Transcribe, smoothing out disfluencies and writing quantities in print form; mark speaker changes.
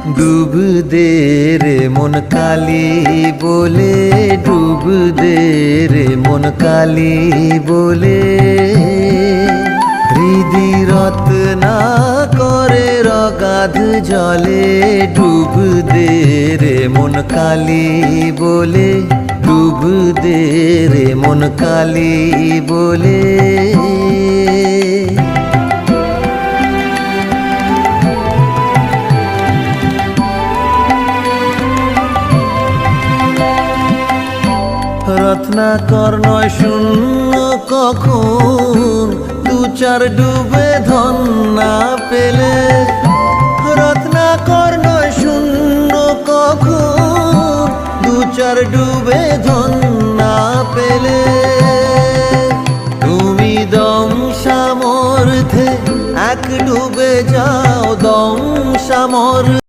Speaker 1: ডুব দে রে মন কালি বলে, ডুব দে রে মন কালি বলে। হৃদি রত্না করে রগাধ জলে, ডুব দে রে মন কালি বলে, ডুব দে রে মন কালি বলে। রত্নাকর নয় শূন্য কখন, দু চার ডুবে ধন না পেলে। রত্নাকর নয় শূন্য কখন, দু চার ডুবে ধন না পেলে। তুমি দম সামর্থ্যে এক ডুবে যাও, দম সামর্থ্যে